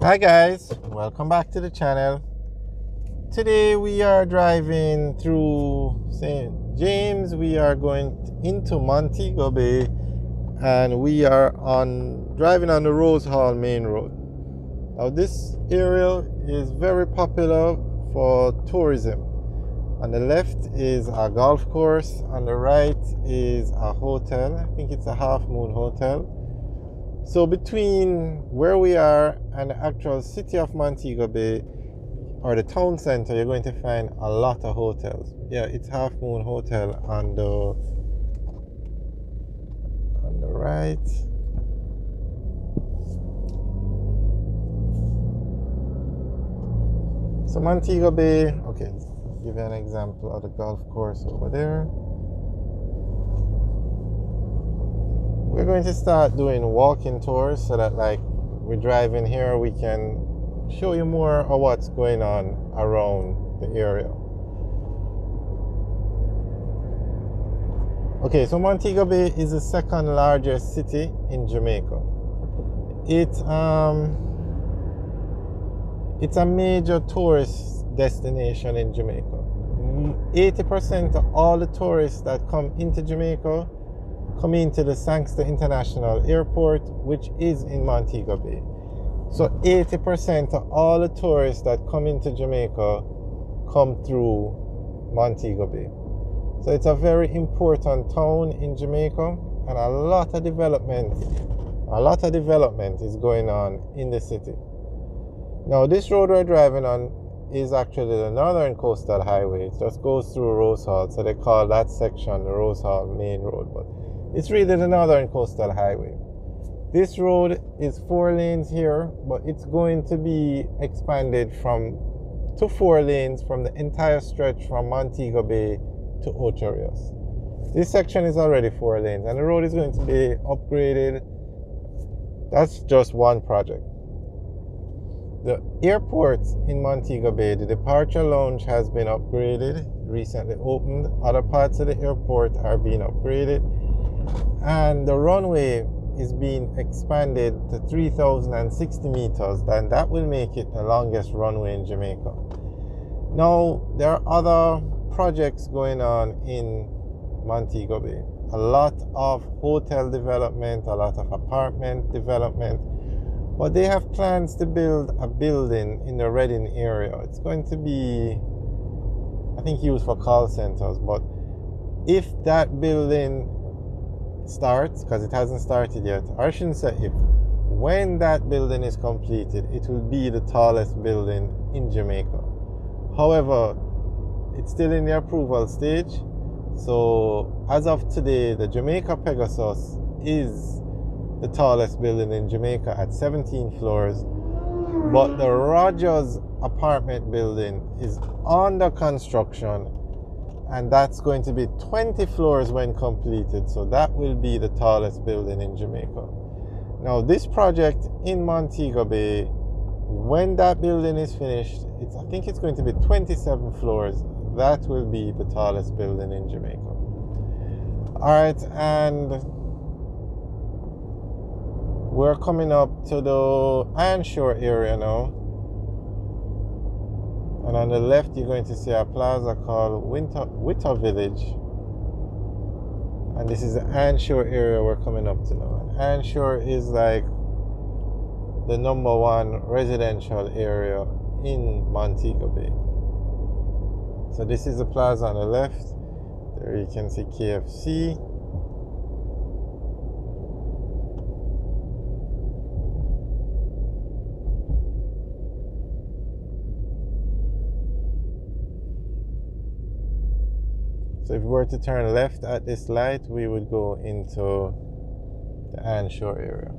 Hi guys, welcome back to the channel. Today we are driving through St. James. We are going into Montego Bay and we are driving on the Rose Hall main road. Now this area is very popular for tourism. On the left is a golf course, on the right is a hotel. I think it's a Half Moon Hotel. So between where we are and the actual city of Montego Bay, or the town center, you're going to find a lot of hotels. Yeah, it's Half Moon Hotel on the right. So Montego Bay, okay, give you an example of the golf course over there. We're going to start doing walking tours so that like we're driving here, we can show you more of what's going on around the area. Okay, so Montego Bay is the second largest city in Jamaica. It's a major tourist destination in Jamaica. 80% of all the tourists that come into Jamaica come into the Sangster International Airport, which is in Montego Bay. So 80% of all the tourists that come into Jamaica come through Montego Bay. So it's a very important town in Jamaica, and a lot of development is going on in the city. Now this road we're driving on is actually the Northern Coastal Highway. It just goes through Rose Hall, so they call that section the Rose Hall Main Road, but it's really the Northern Coastal Highway. This road is 4 lanes here, but it's going to be expanded to 4 lanes from the entire stretch from Montego Bay to Ocho Rios. This section is already 4 lanes, and the road is going to be upgraded. That's just one project. The airport in Montego Bay, the departure lounge has been upgraded, recently opened. Other parts of the airport are being upgraded, and the runway is being expanded to 3,060 meters, and that will make it the longest runway in Jamaica. Now, there are other projects going on in Montego Bay. A lot of hotel development, a lot of apartment development, but they have plans to build a building in the Reading area. It's going to be, I think, used for call centers, but if that building starts, because it hasn't started yet, or I shouldn't say if, when that building is completed, it will be the tallest building in Jamaica. However, it's still in the approval stage. So as of today, the Jamaica Pegasus is the tallest building in Jamaica at 17 floors, but the Rogers apartment building is under construction, and that's going to be 20 floors when completed. So that will be the tallest building in Jamaica. Now this project in Montego Bay, when that building is finished, I think it's going to be 27 floors. That will be the tallest building in Jamaica. Alright, and we're coming up to the Ironshore area now. And on the left, you're going to see a plaza called Witter Village. And this is the Ironshore area we're coming up to now. And Ironshore is like the #1 residential area in Montego Bay. So this is the plaza on the left. There you can see KFC. So if we were to turn left at this light, we would go into the Ironshore area.